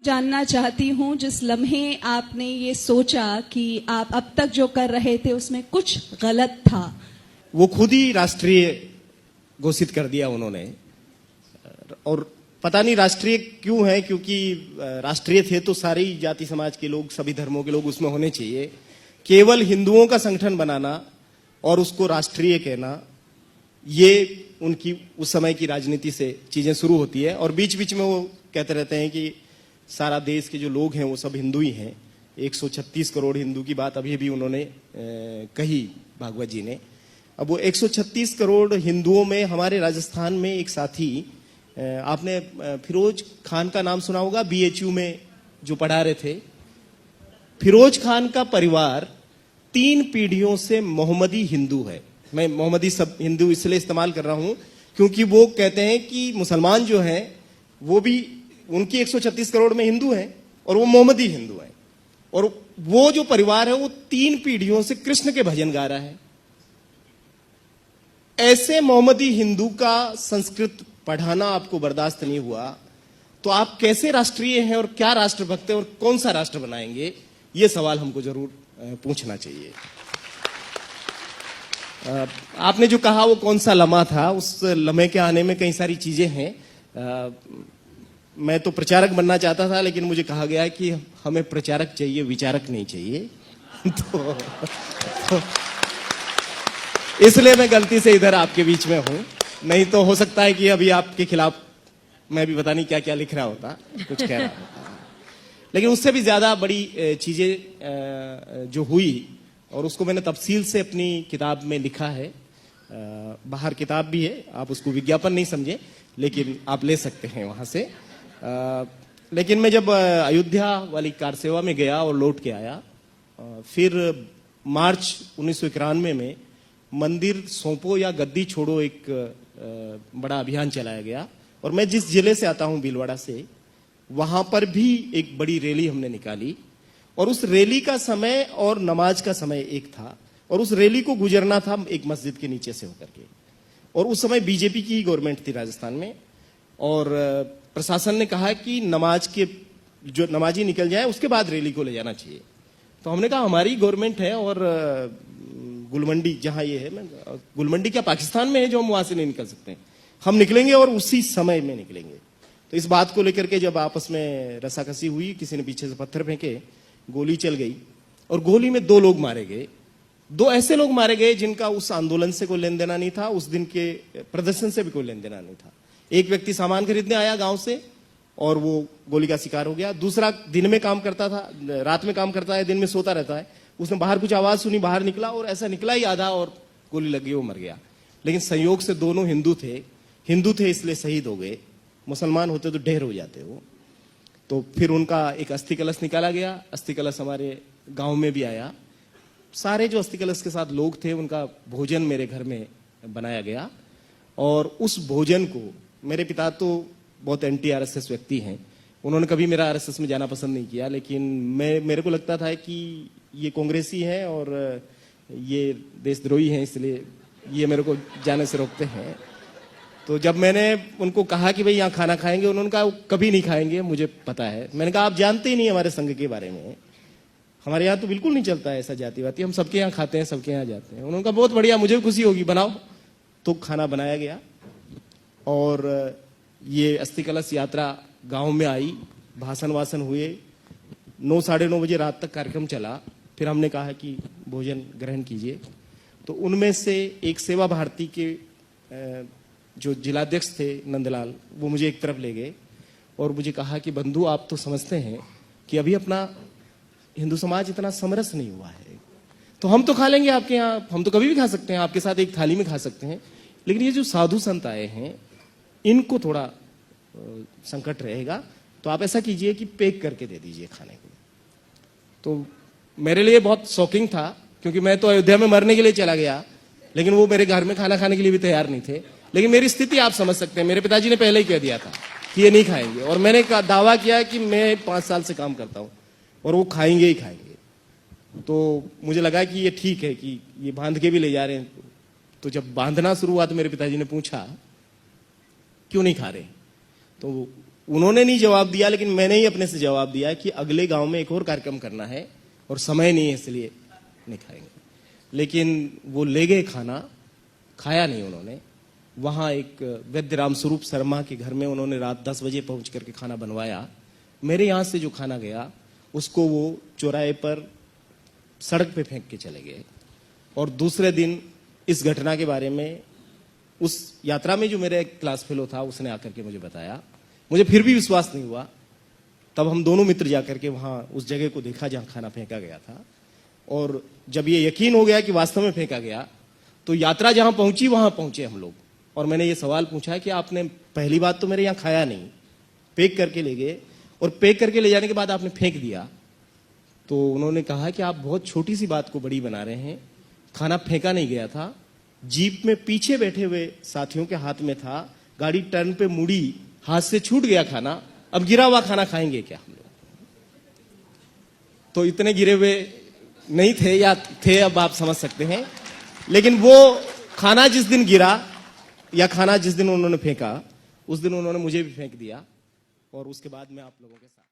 जानना चाहती हूं, जिस लम्हे आपने ये सोचा कि आप अब तक जो कर रहे थे उसमें कुछ गलत था, वो खुद ही राष्ट्रीय घोषित कर दिया उन्होंने। और पता नहीं राष्ट्रीय क्यों है, क्योंकि राष्ट्रीय थे तो सारी जाति समाज के लोग, सभी धर्मों के लोग उसमें होने चाहिए। केवल हिंदुओं का संगठन बनाना और उसको राष्ट्रीय कहना, ये उनकी उस समय की राजनीति से चीजें शुरू होती है। और बीच बीच में वो कहते रहते हैं कि सारा देश के जो लोग हैं वो सब हिंदू ही हैं। 136 करोड़ हिंदू की बात अभी भी उन्होंने कही, भागवत जी ने। अब वो 136 करोड़ हिंदुओं में हमारे राजस्थान में एक साथी, आपने फिरोज खान का नाम सुना होगा, BHU में जो पढ़ा रहे थे। फिरोज खान का परिवार 3 पीढ़ियों से मोहम्मदी हिंदू है। मैं मोहम्मदी सब हिंदू इसलिए इस्तेमाल कर रहा हूं क्योंकि वो कहते हैं कि मुसलमान जो हैं वो भी उनकी 136 करोड़ में हिंदू हैं और वो मोहम्मदी हिंदू हैं। और वो जो परिवार है वो 3 पीढ़ियों से कृष्ण के भजन गा रहा है। ऐसे मोहम्मदी हिंदू का संस्कृत पढ़ाना आपको बर्दाश्त नहीं हुआ तो आप कैसे राष्ट्रीय हैं और क्या राष्ट्रभक्त हैं और कौन सा राष्ट्र बनाएंगे, ये सवाल हमको जरूर पूछना चाहिए। आपने जो कहा वो कौन सा लम्हा था, उस लम्हे के आने में कई सारी चीजें हैं। मैं तो प्रचारक बनना चाहता था, लेकिन मुझे कहा गया कि हमें प्रचारक चाहिए, विचारक नहीं चाहिए। तो इसलिए मैं गलती से इधर आपके बीच में हूं। नहीं तो हो सकता है कि अभी आपके खिलाफ मैं भी पता नहीं क्या क्या लिख रहा होता, कुछ कह रहा होता। लेकिन उससे भी ज्यादा बड़ी चीजें जो हुई, और उसको मैंने तफसील से अपनी किताब में लिखा है। बाहर किताब भी है, आप उसको विज्ञापन नहीं समझे, लेकिन आप ले सकते हैं वहां से। लेकिन मैं जब अयोध्या वाली कार सेवा में गया और लौट के आया, फिर मार्च 1991 में मंदिर सौंपो या गद्दी छोड़ो एक बड़ा अभियान चलाया गया। और मैं जिस जिले से आता हूं, भीलवाड़ा से, वहां पर भी एक बड़ी रैली हमने निकाली। और उस रैली का समय और नमाज का समय एक था, और उस रैली को गुजरना था एक मस्जिद के नीचे से होकर के। और उस समय बीजेपी की गवर्नमेंट थी राजस्थान में, और प्रशासन ने कहा कि नमाज के जो नमाजी निकल जाए उसके बाद रैली को ले जाना चाहिए। तो हमने कहा हमारी गवर्नमेंट है और गुलमंडी जहां ये है, गुलमंडी क्या पाकिस्तान में है जो हम वहां से नहीं निकल सकते, हम निकलेंगे और उसी समय में निकलेंगे। तो इस बात को लेकर के जब आपस में रसाकसी हुई, किसी ने पीछे से पत्थर फेंके, गोली चल गई, और गोली में 2 लोग मारे गए। 2 ऐसे लोग मारे गए जिनका उस आंदोलन से कोई लेन देना नहीं था, उस दिन के प्रदर्शन से भी कोई लेन देना नहीं था। एक व्यक्ति सामान खरीदने आया गांव से और वो गोली का शिकार हो गया। दूसरा दिन में काम करता था, रात में काम करता है, दिन में सोता रहता है। उसने बाहर कुछ आवाज सुनी, बाहर निकला और ऐसा निकला ही आधा और गोली लगी, वो मर गया। लेकिन संयोग से दोनों हिंदू थे इसलिए शहीद हो गए। मुसलमान होते तो ढेर हो जाते वो। तो फिर उनका एक अस्थि कलश निकाला गया। अस्थि कलश हमारे गांव में भी आया। सारे जो अस्थि कलश के साथ लोग थे उनका भोजन मेरे घर में बनाया गया। और उस भोजन को, मेरे पिता तो बहुत एंटी RSS व्यक्ति हैं, उन्होंने कभी मेरा RSS में जाना पसंद नहीं किया, लेकिन मेरे को लगता था कि ये कांग्रेसी है और ये देशद्रोही हैं, इसलिए ये मेरे को जाने से रोकते हैं। तो जब मैंने उनको कहा कि भाई यहाँ खाना खाएंगे, उन्होंने कहा कभी नहीं खाएंगे, मुझे पता है। मैंने कहा आप जानते ही नहीं हमारे संघ के बारे में, हमारे यहाँ तो बिल्कुल नहीं चलता है ऐसा जातिवादी, हम सबके यहाँ खाते हैं, सबके यहाँ जाते हैं। उन्होंने कहा बहुत बढ़िया, मुझे भी खुशी होगी, बनाओ। तो खाना बनाया गया और ये अस्थि कलश यात्रा गांव में आई, भाषण वासन हुए, 9 साढ़े 9 बजे रात तक कार्यक्रम चला। फिर हमने कहा कि भोजन ग्रहण कीजिए। तो उनमें से एक सेवा भारती के जो जिलाध्यक्ष थे नंदलाल, वो मुझे एक तरफ ले गए और मुझे कहा कि बंधु आप तो समझते हैं कि अभी अपना हिंदू समाज इतना समरस नहीं हुआ है, तो हम तो खा लेंगे आपके यहाँ, हम तो कभी भी खा सकते हैं, आपके साथ एक थाली में खा सकते हैं, लेकिन ये जो साधु संत आए हैं इनको थोड़ा संकट रहेगा, तो आप ऐसा कीजिए कि पैक करके दे दीजिए खाने को। तो मेरे लिए बहुत शॉकिंग था, क्योंकि मैं तो अयोध्या में मरने के लिए चला गया, लेकिन वो मेरे घर में खाना खाने के लिए भी तैयार नहीं थे। लेकिन मेरी स्थिति आप समझ सकते हैं, मेरे पिताजी ने पहले ही कह दिया था कि ये नहीं खाएंगे, और मैंने दावा किया कि मैं 5 साल से काम करता हूं और वो खाएंगे ही खाएंगे। तो मुझे लगा कि ये ठीक है कि ये बांध के भी ले जा रहे हैं। तो जब बांधना शुरू हुआ तो मेरे पिताजी ने पूछा क्यों नहीं खा रहे, तो उन्होंने नहीं जवाब दिया, लेकिन मैंने ही अपने से जवाब दिया कि अगले गांव में एक और कार्यक्रम करना है और समय नहीं है, इसलिए नहीं खाएंगे। लेकिन वो ले गए खाना, खाया नहीं उन्होंने। वहां एक वैद्य राम स्वरूप शर्मा के घर में उन्होंने रात 10 बजे पहुंच करके खाना बनवाया। मेरे यहां से जो खाना गया उसको वो चौराहे पर सड़क पे फेंक के चले गए। और दूसरे दिन इस घटना के बारे में उस यात्रा में जो मेरा एक क्लास फेलो था उसने आकर के मुझे बताया। मुझे फिर भी विश्वास नहीं हुआ। तब हम दोनों मित्र जाकर के वहां उस जगह को देखा जहां खाना फेंका गया था, और जब ये यकीन हो गया कि वास्तव में फेंका गया, तो यात्रा जहां पहुंची वहां पहुंचे हम लोग। और मैंने ये सवाल पूछा कि आपने पहली बात तो मेरे यहाँ खाया नहीं, पैक करके ले गए, और पैक करके ले जाने के बाद आपने फेंक दिया। तो उन्होंने कहा कि आप बहुत छोटी सी बात को बड़ी बना रहे हैं। खाना फेंका नहीं गया था, जीप में पीछे बैठे हुए साथियों के हाथ में था, गाड़ी टर्न पे मुड़ी, हाथ से छूट गया खाना, अब गिरा हुआ खाना खाएंगे क्या हम लोग? तो इतने गिरे हुए नहीं थे, या थे अब आप समझ सकते हैं। लेकिन वो खाना जिस दिन गिरा या खाना जिस दिन उन्होंने फेंका, उस दिन उन्होंने मुझे भी फेंक दिया, और उसके बाद मैं आप लोगों के साथ